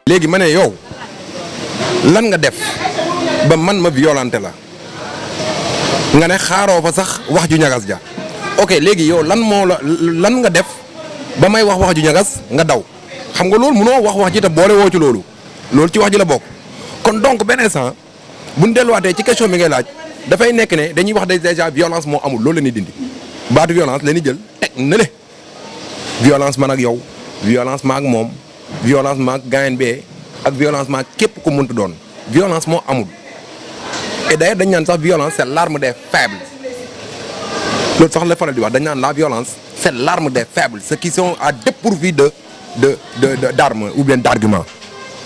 léegi ma ne yow lan nga def ba man ma violenté la nga ne xaaroo fa sax wax ju ñagas ja ok léegi yow lan nga def ba may wax ju ñagas nga daw xam nga loolu mënoo wax ji te boole woo ci loolu ci wax ji la bokk kon donc benn instant buñ delluwaatee ci question bi ngay laaj dafay nekk ne dañuy wax déjà violence moo amul loolu la ñuy dindi baatu violence la ñuy jël teg na le violence man ak yow violence ma ak moom violence ma ak gaayen bee ak violence ma képp ku mënti doon violence moo amul et d'ailleurs dañ naan sax violence c'est l'arme des faibles loolu sax la faral di wax dañ naan la violence c'est l'arme des faibles ceux qui sont à dépourvu d'armes ou bien d'arguments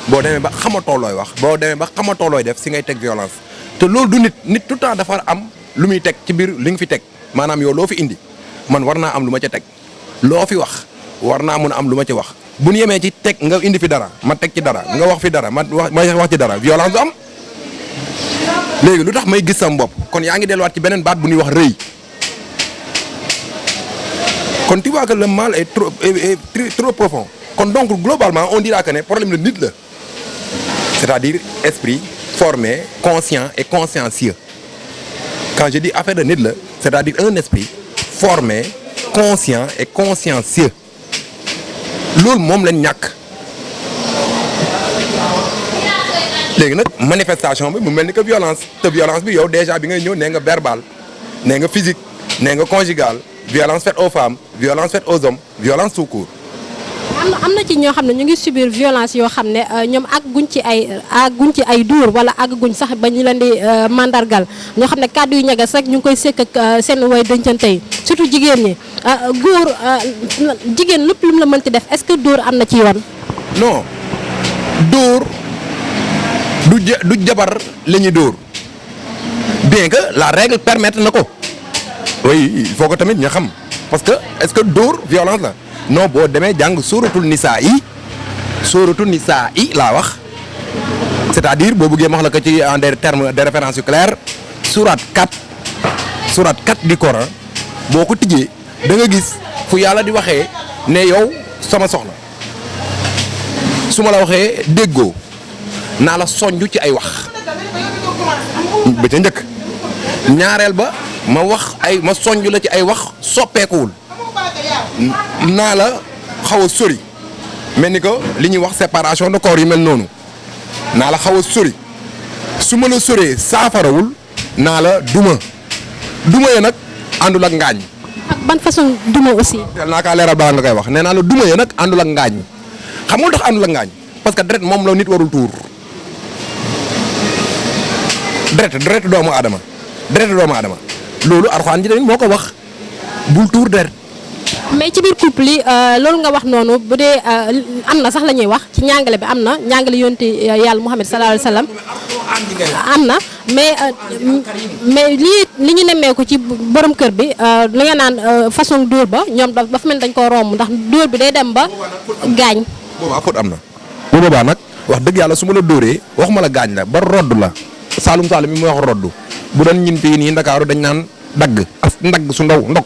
boo demee ba xamatoo looy wax boo demee ba xamatoo looy def si ngay teg violence te loolu du nit tout le temps dafa am lu muy teg ci biir li nga fi teg maanaam yow loo fi indi man war naa am lu ma ca teg loo fi wax war naa mën a am lu ma ci wax bu ñu yemee ci teg nga indi fi dara ma teg ci dara nga wax fi dara ma wax ci dara violence du am léegi lu tax may gis sam bopp kon yaa ngi delluwaat ci beneen baat bu ñuy wax rëy kon tu vois que le mal est trop profond kon donc globalement on dira que ne problème la nit la c'est-à-dire esprit formé conscient et consciencieux quand je dis affaire de nit la c'est-à-dire un esprit formé conscient et consciencieux loolu moom lañ ñàkk léegi nag manifestation bi mu mel ni que violence te violence bi yow déjà bi ngay ñëw nee nga verbal nee nga physique nee nga conjugal violence faite aux femmes violence faite aux hommes violence tout court. am na ci ñoo xam ne ñu ngi subir violence yoo xam ne ñoom àgguñ ci ay dóor wala àgguñ sax ba ñu leen di mandargal ñoo xam ne kàddu yu ñagas rek ñu ngi koy sekk ak seen way dencante yi surtout jigéen ñi góor jigéen lépp lu mu la mënti def est-ce que dóor am na ci yoon. non dóor du jabar la ñuy dóor bien que la règle permettre na ko oui il faut que tamit ñu xam parce que est-ce que dóor violence la. non boo demee jàng sóoratul nisaa yi laa wax c'est-à-dire boo bëggee ma wax la ko ci en des termes de référence yu clair sourate 4 du Coran boo ko tijjee da nga gis fu yàlla di waxee ne yow sama soxna su ma la waxee déggoo naa la soñju ci ay wax ba ca njëkk ñaareel ba ma soñju la ci ay wax soppeekuwul naa la xaw a sori mel ni que li ñuy wax séparation de corps yu mel noonu naa la xaw a sori su ma la soree saafarawul naa la duma ya nag àndul ak ngaañ. ak ban façon duma aussi. teel naa kaa leeral balaa nga koy wax nee naa la duma ya nag àndul ak ngaañ xam nga tax àndul ak ngaañ parce que deret moom la nit warul tuur deret doomu aadama loolu Alxuraan ji tamit moo ko wax bul tuur deret. mais ci biir couple yi loolu nga wax noonu bu dee am na sax la ñuy wax ci ñàngale bi am na ñàngale yonte yàlla Muhammad sallallahu alayhi wa sallam am na mais li ñu nemmeeku ci borom kër bi li nga naan façon dóor ba ñoom dafa mel dañ koo romb ndax dóor bi day dem ba gaañ. boobaa faute am na bu boobaa nag wax dëgg yàlla su ma la dóoree waxuma la gaañ la ba rodd la saalum mi mu wax roddu bu doon ñin fii nii Ndakaaru dañ naan dagg as ndagg su ndaw ndog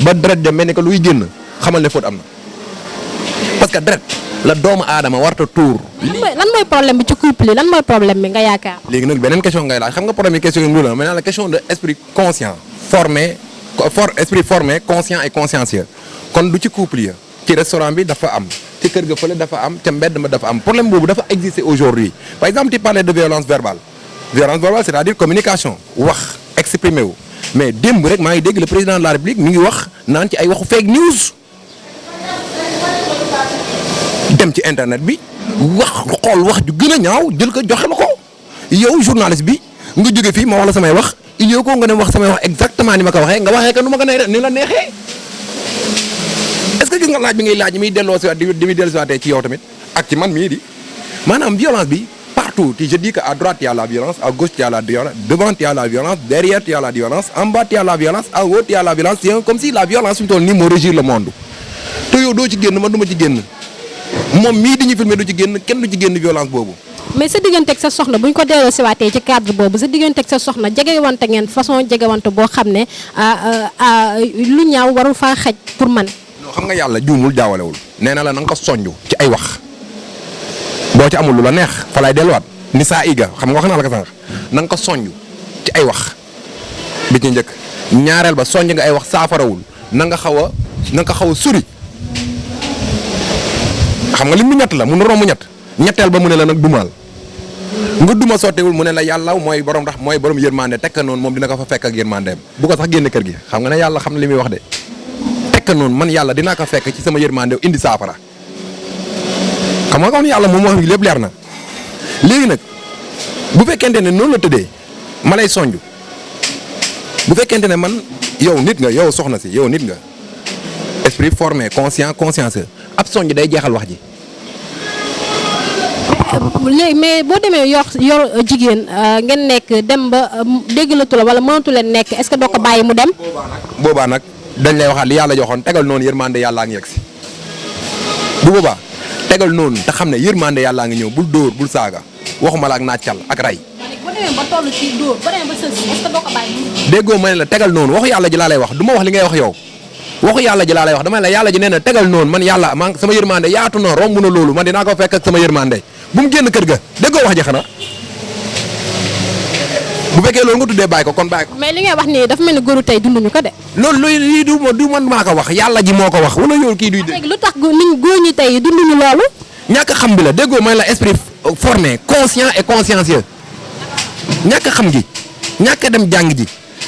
ba deret ja mel ni que luy génn xamal ne faute am na parce que deret la doomu aadama warta tuur. lan mooy problème bi ci couple yi lan mooy problème bi nga yaakaar. léegi nag beneen question ngay laaj xam nga problème yi question yi la maintenant la question de esprit conscient esprit formé conscient et consciencieux kon du ci couple yi ci restaurant bi dafa am ci kër ga fële dafa am ca mbedd ma dafa am problème boobu dafa exister aujourd'hui par exemple tu parlais de violence verbale c'est-à-dire communication wax exprimer wu. mais démb rek maa ngi dégg le président de la république mi ngi wax naan ci ay waxu fake news dem ci internet bi xool wax ju gën a ñaaw jël ko joxe la ko yow journaliste bi nga jóge fii ma wax la samay wax il faut ko nga dem wax samay wax exactement ni ma ko waxee nga waxee ko nu ma ko ni la neexee est-ce que gis nga laaj bi ngay laaj mi delloo si waat di muy dellu si waatee ci yow tamit ak ci man mii di maanaam violence bi partout je dis que à droite il y a la violence, à gauche il y a la violence, devant il y a la violence, derrière il y a la violence, en bas il y a la violence, en haut il y a la violence. C'est comme si la violence fi mu toll nii moo régir le monde te yow doo ci génn man du ma ci génn moom mii di ñu filmer du ci génn kenn du ci génn violence boobu. mais sa digganteeg sa soxna bu ñu ko delloo siwaatee ci cadre boobu sa digganteeg sa soxna jegewante ngeen façon jegewante boo xam ne lu ñaaw warul faa xej pour man. non xam nga yàlla juumul jaawalewul nee na la na nga ko soñju ci ay wax boo ci amul lu la neex fa lay delluwaat ni saa iga xam nga wax naa la ko sànq na nga ko soñju ci ay wax bi ci njëkk ñaareel ba soñj nga ay wax saafarawul na nga xaw a suri xam nga lim bi ñett la mun na romb ñetteel ba mu ne la nag dumaal nga duma sottewul mu ne la yàlla mooy borom ndax mooy borom yërmande tekk noonu moom dina ko fa fekk ak yërmandeem bu ko sax génne kër gi xam nga ne yàlla xam ne li muy wax de tekk noonu man yàlla dinaa ko fekk ci sama yërmande indi saafara xam nga kon yàlla moom wax lépp leer na léegi nag bu fekkente ne noonu la tëddee ma lay sonju bu fekkente ne man yow nit nga yow soxna si yow nit nga esprit formé conscienceux ab sonj day jeexal wax ji. léegi mais boo demee yor jigéen ngeen nekk dem ba déggalatu la wala mënatu leen nekk est-ce que doo ko bàyyi mu dem. boobaa nag dañ lay waxaat li yàlla joxoon tegal noonu yërmande yàllaa ngi yegg si bu boobaa tegal noonu te xam ne yërmande yàllaa ngi ñëw bul dóor bul saaga waxuma la ak nàccal ak rey. boo demee ba toll ci dóor boo demee ba sës est-ce que doo ko bàyyi. déggoo ma ne la tegal noonu waxu yàlla ji laa lay wax du ma wax li ngay wax yow waxu yàlla ji laa lay wax dama ne la yàlla ji nee na tegal noonu man yàlla man sama yërmande yaatu na romb na loolu man dinaa ko fekk ak sama yërmande bu mu génn kër ga déggoo wax ji xanaa bu fekkee loolu nga tuddee bàyyi ko kon bàyyi ko. mais li ngay wax nii dafa mel ni góoru tey dunduñu ko de. loolu lii du man maa ko wax yàlla ji moo ko wax wala yow kii duy dégg. léegi lu tax nit góor ñi tey dunduñu loolu. ñàkk xam bi la déggoo may la esprit formé conscient et consciencieux ñàkk xam gi ñàkk dem jàng ji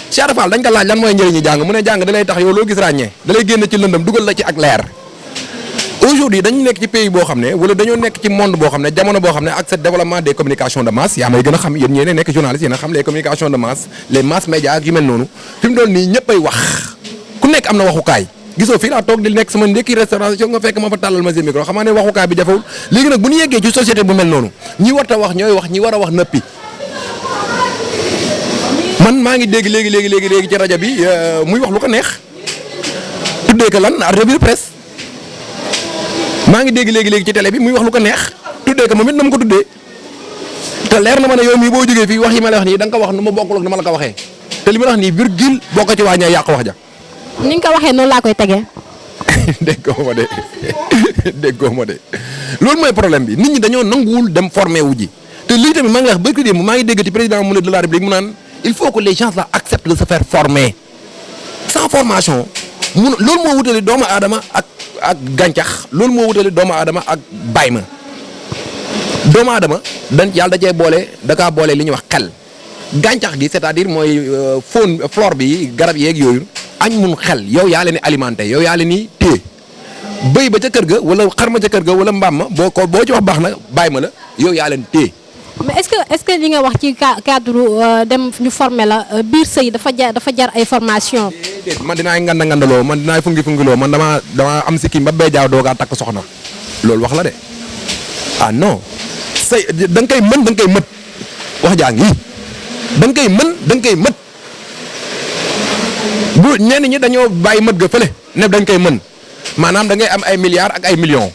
Cheikh Fall dañ ko laaj lan mooy njëriñu jàng mu ne jàng da lay tax yow loo gis ràññee da lay génn ci lëndëm dugal la ci ak leer. aujourd'hui dañu nekk ci pays boo xam ne wala dañoo nekk ci monde boo xam ne jamono boo xam ne ak ce développement des communications de masse yaa may gën a xam yéen ñee nekk journaliste yéen a xam les communications de masse les mass médias ak yu mel noonu fi mu doon nii ñëpp ay wax ku nekk am na waxukaay gisoo fii laa toog di nekk sama ndekki restauration nga fekk ma fa tàllal ma seen micro xamaa ne waxukaay bi jafewul léegi nag bu ñu yeggee ci société bu mel noonu ñi war a wax ñooy wax ñi war a wax nëppi man maa ngi dégg léegi ci rajo bi muy wax lu ko neex tuddee ko lan revue de presse maa ngi dégg léegi ci télé bi muy wax lu ko neex tuddee ko moom it na ma ko tuddee te leer na ma ne yow mii boo jógee fii wax yi ma la wax nii da nga ko wax nu ma bokkul ak ni ma la ko waxee te li ma la wax nii virgule boo ko ci wàññee yàq wax ja. ni nga ko waxee noonu laa koy tegee. déggoo ma de loolu mooy problème bi nit ñi dañoo nanguwul dem formé wu ji te lii tamit maa ngi wax bëgg maa ngi dégg ci président de la République mu naan il faut que les gens là acceptent de se faire former sans formation loolu moo wutali doomu aadama ak gàncax loolu moo wutali doomu aadama ak bay ma doomu aadama yàlla da cee boole da kaa boole li ñuy wax xel gàncax gi c'est-à-dire mooy faune flore bi garab yeeg yooyu añ mun xel yow yaa leen di alimenté yow yaa leen di téye bëy ba ca kër ga wala xar ma ca kër ga wala mbaam ma boo ci wax baax na bàyyi ma la yow yaa leen téye. mais est-ce que li nga wax ci cadre dem ñu former la biir sëy dafa jar ay formation. déedéet man dinaay ngandaloo man dinaay fungiloo man damaa am si kii ba bee jaaw doogaa takk soxna loolu wax la de ah non sëy da nga koy mën da nga koy mët wax jaa ngi da nga koy mën da nga koy mët bu ñenn ñi dañoo bàyyi mët ga fële ne dañ koy mën maanaam da ngay am ay milliards ak ay millions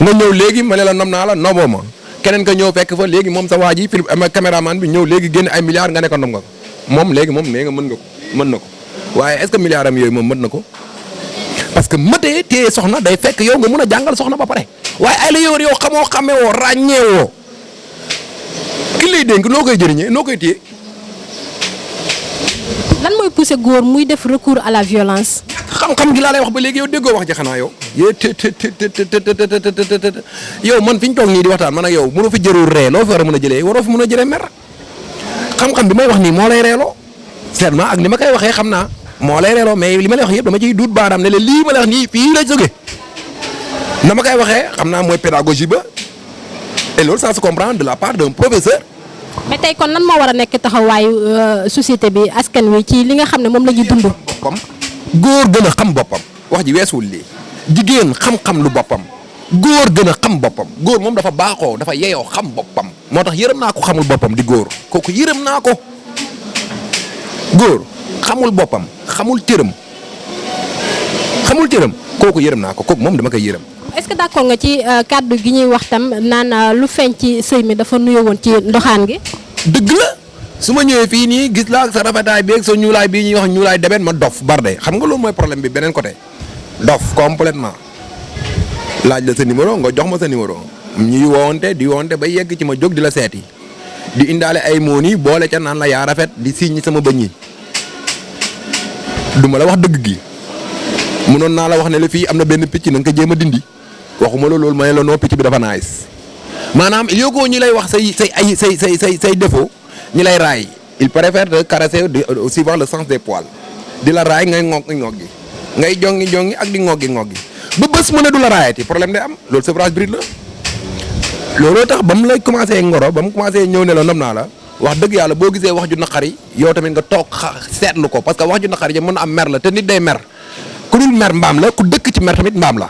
nga ñëw léegi ma ne la nom naa la noboo ma. keneen ka ñëw fekk fa léegi moom sa waa ji film caméraman bi ñëw léegi génne ay milliards nga ne ko ndom nga ko moom léegi moom nee nga mën na ko waaye est-ce que milliards am yooyu moom mën na ko parce que mëtee téye soxna day fekk yow nga mun a jàngal soxna ba pare waaye ay la yow xamoo xamee woo ràññee woo ki lay dénk noo koy jëriñee noo koy téye. lan mooy pousser góor muy def recours à la violence. xam-xam gi laa lay wax ba léegi yow déggoo wax ji xanaa yow. yow man fi ñu toog nii di waxtaan man ak yow mënoo fi jërul ree loo fi war a mën a jëlee waroo fi mën a jëlee mer xam-xam bi may wax nii moo lay reeloo seulement ak ni ma koy waxee xam naa moo lay reeloo mais li ma lay wax yëpp dama ciy duut baaraam ne la lii ma lay wax nii fii la jóge na ma koy waxee xam naa mooy pédagogie ba et loolu ça se comprend de la part d'un professeur. mais tey kon lan moo war a nekk taxawaayu société bi askan wi ci li nga xam ne moom la ñuy dund. boppam góor gën a xam boppam wax ji weesuwul lii jigéen xam-xam lu boppam góor gën a xam boppam góor moom dafa baaxoo dafa yeyoo xam boppam moo tax yërëm naa ko xamul boppam di góor kooku yërëm naa ko góor xamul boppam xamul cëram kooku yërëm naa ko kooku moom dama koy yërëm. est-ce que d'accord nga ci kàddu gi ñuy wax tam naan lu feeñ ci sëy mi dafa nuyoo woon ci ndoxaan gi. dëgg la su ma ñëwee fii nii gis laa ak sa rafetaay bi ak sa ñuulaay bii ñuy wax ñuulaay debet ma dof barde xam nga loolu mooy problème bi beneen côté dof complètement laaj la sa numéro nga jox ma sa numéro ñuy woonte di woonte ba yegg ci ma jóg di la seeti di indaale ay moon yi boole ca naan la yaa rafet di signe sama bëñ yi du ma la wax dëgg gi mënoon naa la wax ne la fii am na benn picc na nga ko jéem a dindi waxuma la loolu ma ne la noo picc bi dafa nice maanaam il faut ñi lay wax say défaut ñi lay raay il préfère de caresser suivant le sens des poils di la raay ngay ngoggi ngay jongi ak di ngoggi ba bés mu ne du la raayati problème day am loolu sevrage bride la looloo tax ba mu lay commencé ngoro ba mu commencé ñëw ne la ndam naa la wax dëgg yàlla boo gisee wax ju naqari yow tamit nga toog seetlu ko parce que wax ju naqari ja mën na am mer la te nit day mer ku dul mer mbaam la ku dëkk ci mer tamit mbaam la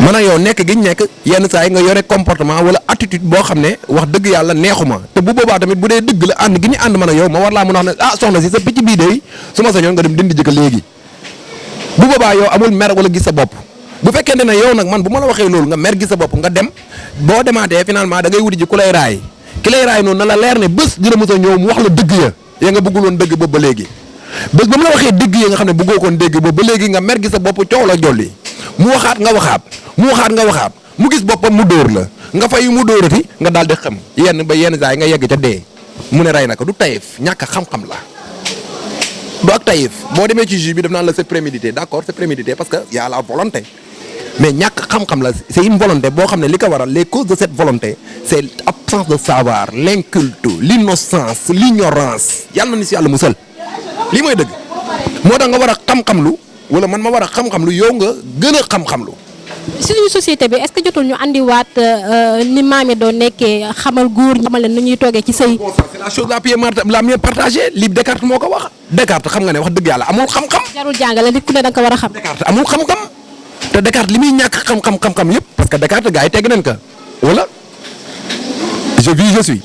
man ak yow nekk gi nekk yenn saa yi nga yore comportement wala attitude boo xam ne wax dëgg yàlla neexuma te bu boobaa tamit bu dee dëgg la ànd gi ñu ànd man ak yow ma war laa mën a wax ne ah soxna si sa picc bii de su ma sañoon nga dem dindi jëkk léegi bu boobaa yow amul mer wala gis sa bopp bu fekkente ne yow nag man bu ma la waxee loolu nga mer gis sa bopp nga dem boo demaatee finalement da ngay wuti ji ku lay raay ki lay raay noonu na la leer ne bés dina mos a ñëw mu wax la dëgg ya nga bëggul woon dëgg boobu ba léegi bés ba mu la waxee dëgg ya nga xam ne bëggoo koon dégg boobu ba léegi nga mer gis sa bopp coow la jolli mu waxaat nga waxaat mu gis boppam mu dóor la nga fay mu dóorati nga daal di xam yenn saa yi nga yegg ca dee mu ne rey na ko du tayef ñàkk xam-xam la du ak tayef boo demee ci juge bi daf naan la c'est prémédité d'accord c'est prémédité parce que y a la volonté mais ñàkk xam-xam la c'est une volonté boo xam ne li ko waral les causes de cette volonté c'est l'absence de savoir l'inculte l'innocence l'ignorance yàlla na ni si yàlla musal lii mooy dëgg moo tax nga war a xam-xamlu wala man ma war a xam-xamlu yow nga gën a xam-xamlu. suñu société bi est-ce que jotul ñu andiwaat ni maam yi doon nekkee xamal góor ñi xamal leen nu ñuy toogee ci sëy. bon ça c'est la chose la mieux partagée li Descartes moo ko wax. Descartes xam nga ne wax dëgg yàlla amul xam-xam. jarul jàngale nit ku ne da nga ko war a xam. Descartes amul xam-xam te Descartes li muy ñàkk xam-xam yëpp parce que Descartes gars yi tegg nañ ko wala je vis je suis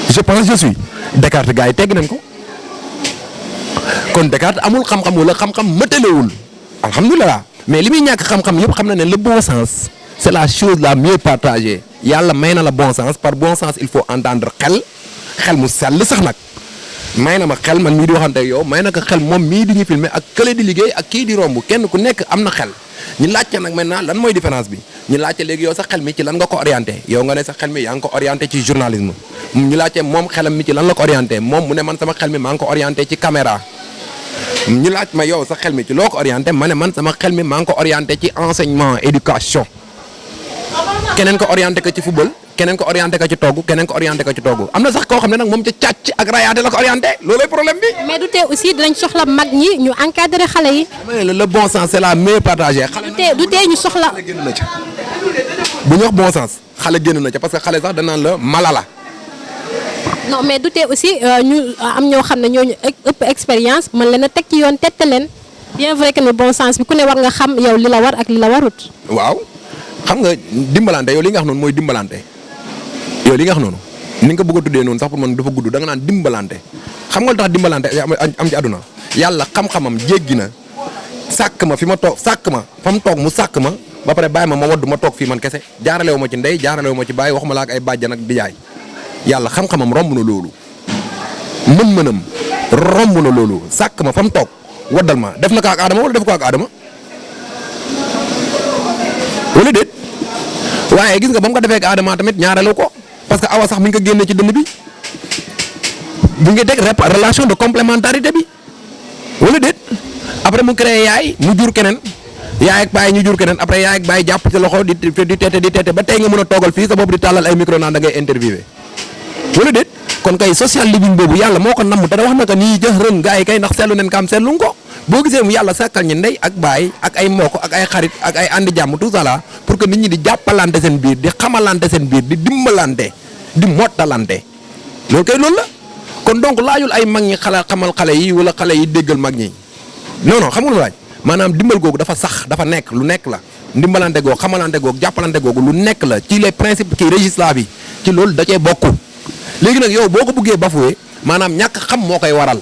je pense je suis Descartes gars yi tegg nañ ko kon Descartes amul xam-xam wala xam-xam mëtalewul alhamdulilah. mais li muy ñàkk xam-xam yëpp xam na ne le bon sens c'est la chose la mieux partagée yàlla may na la bon sens par bon sens il faut entendre xel mu sell sax nag may na ma xel man mii di waxante ak yow may na ko xel moom mii di ñu filmer ak kële di liggéey ak kii di romb kenn ku nekk am na xel ñu laajte nag maintenant lan mooy différence bi ñu laajte léegi yow sa xel mi ci lan nga ko orienté yow nga ne sa xel mi yaa ngi ko orienté ci journalisme ñu laajte moom xelam mi ci lan la ko orienté moom mu ne man sama xel mi maa ngi ko orienté ci caméra ñu laaj ma yow sa xel mi ci loo ko orienté ma ne man sama xel mi maa ngi ko orienté ci enseignement éducation keneen ko orienté ko ci football keneen ko orienté ko ci togg keneen ko orienté ko ci togg am na sax koo xam ne nag moom ca càcc ak rayaate la ko orienté loolooy problème bi. mais du tee aussi dinañ soxla mag ñi ñu encadrer xale yi. le bon sens c'est la mieux partagée. du tee ñu soxla. xale génn na ca bu ñu wax bon sens xale génn na ca parce que xale sax danaan la mala la. non mais du tee aussi ñu am ñoo xam ne ñooñu ëpp expérience mën leen a teg ci yoon tette leen bien vrai que ne bon sens bi ku ne war nga xam yow li la war ak li la warut. waaw xam nga dimbalante yow li nga wax noonu mooy dimbalante yow li nga wax noonu ni nga ko bëgg a tuddee noonu sax pour man dafa gudd da nga naan dimbalante xam nga lu tax dimbalante am ci àdduna yàlla xam-xamam jéggi na sàkk ma fi ma toog sàkk ma fa mu toog mu sàkk ma ba pare bàyyi ma waddu ma toog fii man kese jaaralewu ma ci ndey jaaralewu ma ci bàyyi waxuma la ak ay bàjjan ak di jaay yàlla xam-xamam romb na loolu mën-mënam romb na loolu sàkk ma fa mu toog waddal ma def na ko ak Adama wala def ko ak Adama wala déet waaye gis nga ba mu ko defee ak Adama tamit ñaareelu ko parce que awa sax mi ngi ko génne ci dënn bi bu ngi teg relation de complémentarité bi wala déet après mu créé yaay mu jur keneen yaay ak baay ñu jur keneen après yaay ak baay jàpp ci loxo di tete ba tey nga mën a toogal fii sa bopp di tàllal ay micro naan da ngay interviewé wala déet kon kay social living boobu yàlla moo ko namm te da wax na ko nii jëx rën gars yi kay ndax seetlu nen kam seetlu ko boo gisee mu yàlla sàkkal ñi ndey ak baay ak ay mbokk ak ay xarit ak ay àndi jàmm tout ça là pour que nit ñi di jàppalante seen biir di xamalante seen biir di dimbalante di mottalante loolu kay loolu la kon donc laajul ay mag ñi xamal xale yi wala xale yi déggal mag ñi non xam nga lu laaj maanaam dimbal googu dafa sax dafa nekk lu nekk la ndimbalante googu xamalante googu jàppalante googu lu nekk la ci les principes qui régissent la vie ci loolu da cee bokk léegi nag yow boo ko bëggee bafoué maanaam ñàkk xam moo koy waral